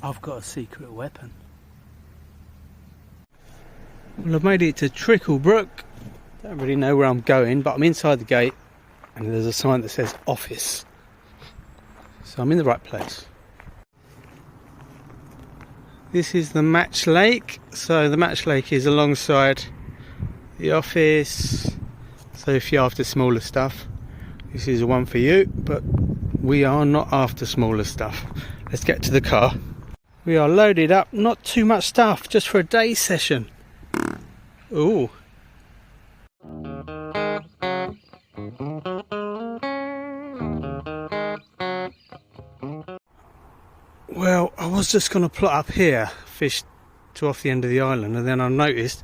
I've got a secret weapon. Well, I've made it to Tricklebrooke. Don't really know where I'm going, but I'm inside the gate and there's a sign that says office. So I'm in the right place. This is the Match Lake. So the Match Lake is alongside the office. So if you're after smaller stuff, this is the one for you, but we are not after smaller stuff. Let's get to the car. We are loaded up, not too much stuff, just for a day session. Ooh. Well, I was just going to plot up here, fish to off the end of the island, and then I noticed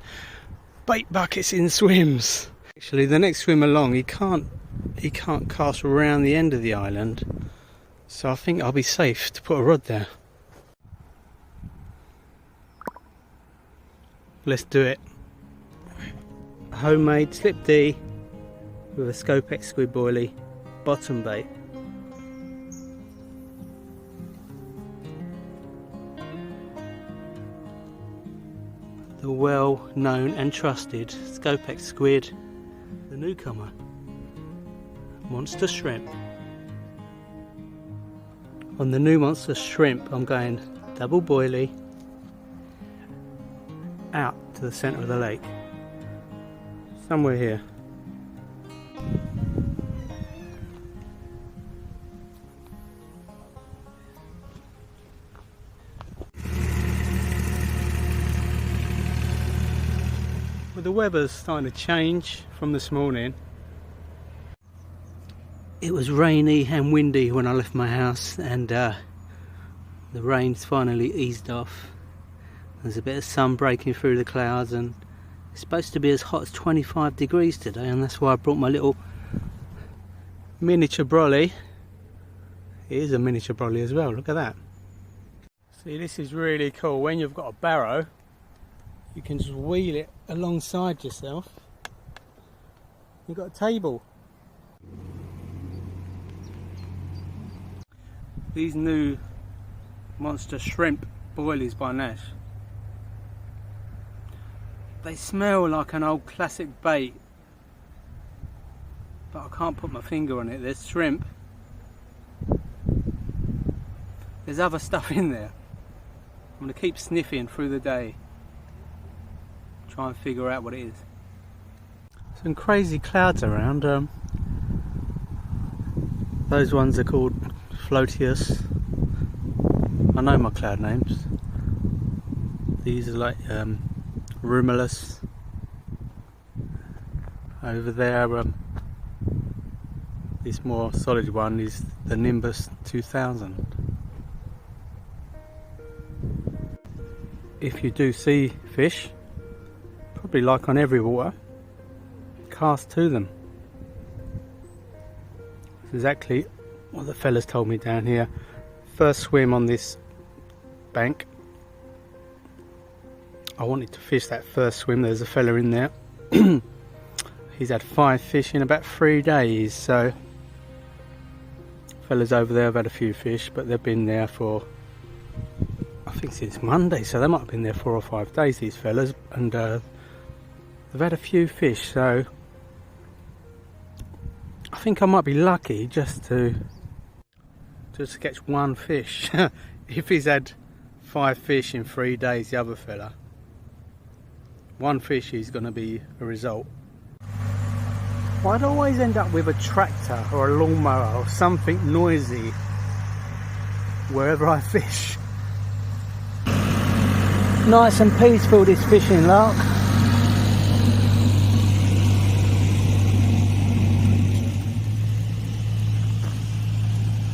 bait buckets in swims. Actually, the next swim along, he can't cast around the end of the island, so I think I'll be safe to put a rod there. Let's do it. A homemade slip D with a Scopex squid boilie bottom bait. The well known and trusted Scopex squid, the newcomer, Monster Shrimp. On the new Monster Shrimp I'm going double boilie out to the centre of the lake, somewhere here. Well, the weather's starting to change from this morning. It was rainy and windy when I left my house, and the rain's finally eased off. There's a bit of sun breaking through the clouds, and it's supposed to be as hot as 25 degrees today, and that's why I brought my little miniature brolly. It is a miniature brolly as well, look at that. See, this is really cool. When you've got a barrow, you can just wheel it alongside yourself. You've got a table. These new Monster Shrimp boilies by Nash, they smell like an old classic bait, but I can't put my finger on it. There's shrimp, there's other stuff in there. I'm going to keep sniffing through the day, try and figure out what it is. Some crazy clouds around. Those ones are called Floatius. I know my cloud names. These are like Rumulus. Over there, this more solid one is the Nimbus 2000. If you do see fish, probably like on every water, cast to them. That's exactly what the fellas told me down here. First swim on this bank, I wanted to fish that first swim. There's a fella in there. He's had 5 fish in about 3 days. So fellas over there have had a few fish, but they've been there for, I think, since Monday, so they might have been there 4 or 5 days, these fellas, and they've had a few fish. So I think I might be lucky just to catch 1 fish. If he's had 5 fish in 3 days, the other fella, 1 fish is going to be a result. I'd always end up with a tractor or a lawnmower or something noisy wherever I fish. Nice and peaceful, this fishing lark.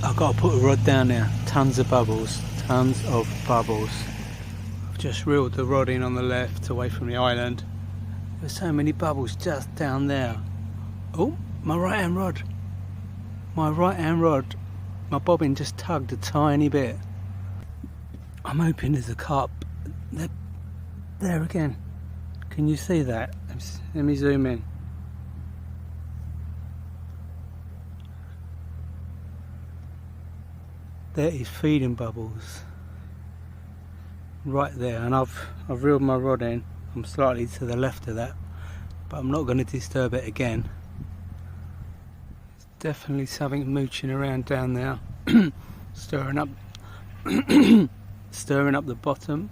I've got to put a rod down there. Tons of bubbles, tons of bubbles. I've just reeled the rod in on the left away from the island. There's so many bubbles just down there. Oh, my right hand rod. My right hand rod. My bobbin just tugged a tiny bit. I'm hoping there's a carp. There again. Can you see that? Let me zoom in. There is feeding bubbles. right there, and I've reeled my rod in. I'm slightly to the left of that, but I'm not going to disturb it again. There's definitely something mooching around down there, stirring up stirring up the bottom.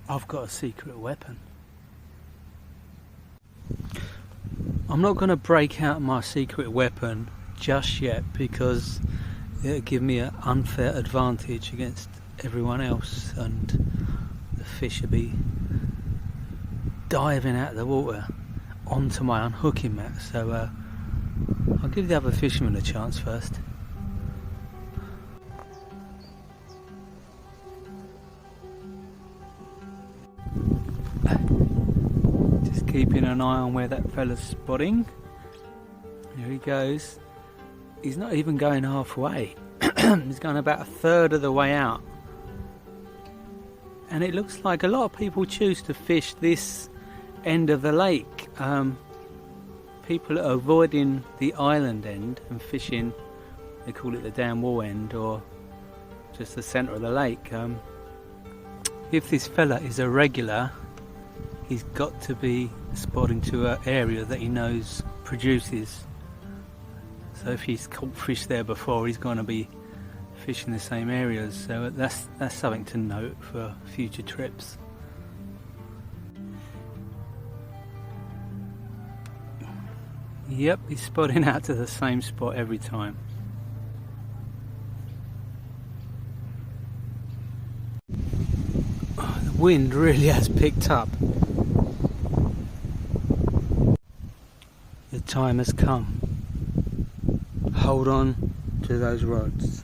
I've got a secret weapon. I'm not going to break out my secret weapon just yet because it'll give me an unfair advantage against everyone else, and the fish will be diving out of the water onto my unhooking mat. So I'll give the other fishermen a chance first. Just keeping an eye on where that fella's spotting. Here he goes. He's not even going halfway. He's going about a third of the way out. And it looks like a lot of people choose to fish this end of the lake. People are avoiding the island end and fishing, they call it the dam wall end, or just the centre of the lake. If this fella is a regular, he's got to be spotting to an area that he knows produces. So if he's caught fish there before, he's going to be fishing the same areas. So that's something to note for future trips. Yep, he's spotting out to the same spot every time. Oh, the wind really has picked up. The time has come. Hold on to those rods.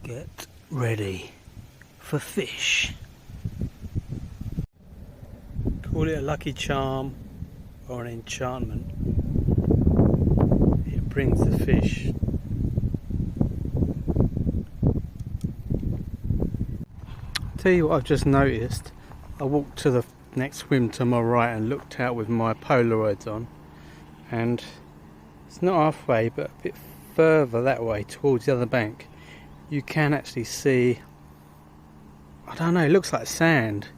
Get ready for fish. Call it a lucky charm or an enchantment. It brings the fish. Tell you what I've just noticed. I walked to the next swim to my right and looked out with my Polaroids on, and it's not halfway but a bit further that way towards the other bank. You can actually see, I don't know, it looks like sand.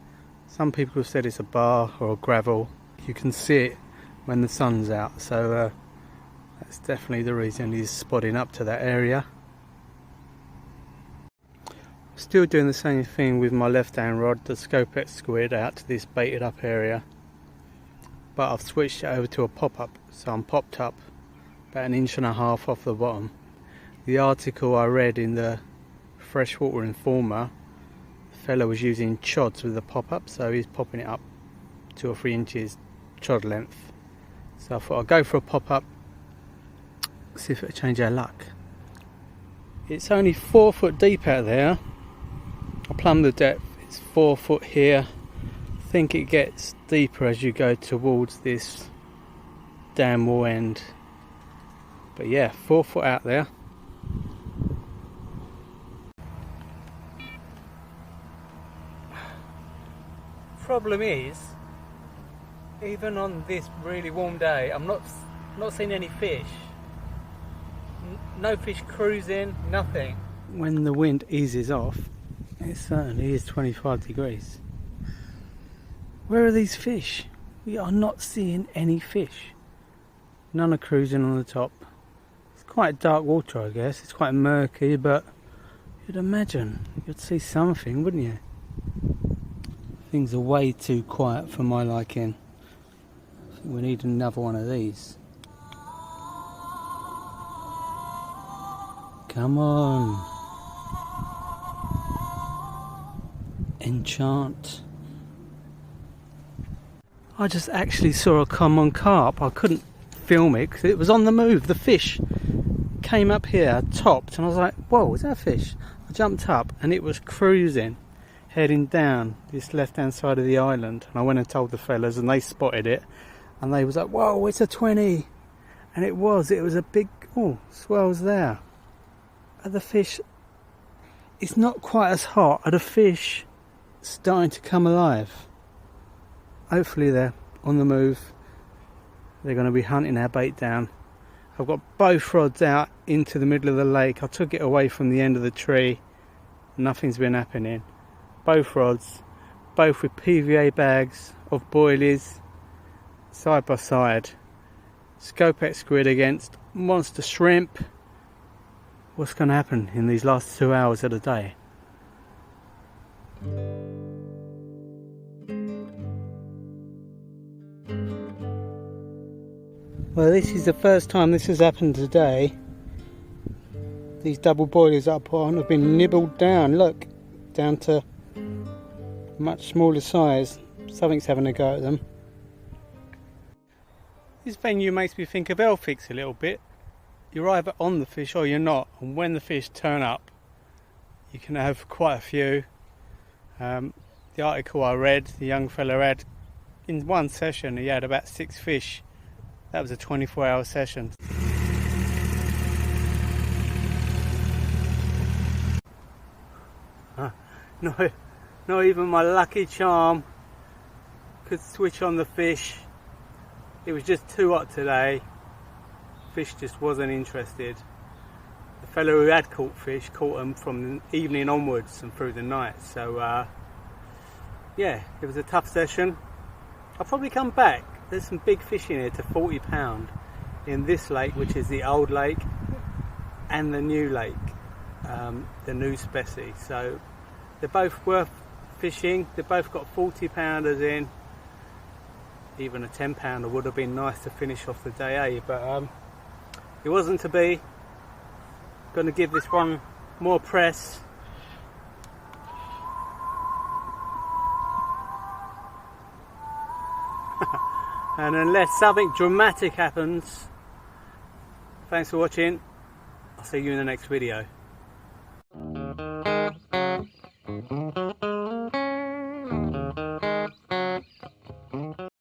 Some people have said it's a bar or a gravel. You can see it when the sun's out, so that's definitely the reason he's spotting up to that area. Still doing the same thing with my left hand rod, the Scopex squid, out to this baited up area, but I've switched it over to a pop-up, so I'm popped up about 1.5 inches off the bottom. The article I read in the Freshwater Informer, the fellow was using chods with the pop-up, so he's popping it up 2 or 3 inches chod length. So I thought I'd go for a pop-up, see if it'll change our luck. It's only 4 foot deep out there. I plumbed the depth, it's 4 foot here. I think it gets deeper as you go towards this dam wall end. But yeah, 4 foot out there. Problem is, even on this really warm day, I'm not seeing any fish. No fish cruising, nothing. When the wind eases off, it certainly is 25 degrees. Where are these fish? We are not seeing any fish. None are cruising on the top. It's quite dark water, I guess. It's quite murky, but you'd imagine you'd see something, wouldn't you? Things are way too quiet for my liking. I think we need another one of these. Come on. Enchant. I just actually saw a common carp. I couldn't film it because it was on the move. The fish came up here, topped, and I was like, whoa, is that a fish? I jumped up and it was cruising, heading down this left hand side of the island, and I went and told the fellas and they spotted it and they was like, whoa, it's a 20. And it was a big, oh, swells there. And the fish, it's not quite as hot, are the fish starting to come alive? Hopefully they're on the move. They're going to be hunting our bait down. I've got both rods out into the middle of the lake. I took it away from the end of the tree. Nothing's been happening. Both rods, both with PVA bags of boilies, side by side. Scopex squid against monster shrimp. What's going to happen in these last 2 hours of the day? Well, this is the first time this has happened today. These double boilies I put on have been nibbled down, look, down to much smaller size. Something's having a go at them. This venue makes me think of Elfix a little bit. You're either on the fish or you're not, and when the fish turn up, you can have quite a few. The article I read, the young fella had, in one session, he had about 6 fish. That was a 24-hour session. Not even my lucky charm could switch on the fish. It was just too hot today. Fish just wasn't interested. The fellow who had caught fish caught them from the evening onwards and through the night. So yeah, it was a tough session. I'll probably come back. There's some big fish in here to 40 pound in this lake, which is the old lake, and the new lake, the new specie. So they're both worth fishing. They've both got 40 pounders in. Even a 10 pounder would have been nice to finish off the day, but it wasn't to be. Going to give this one more press. And unless something dramatic happens, thanks for watching. I'll see you in the next video.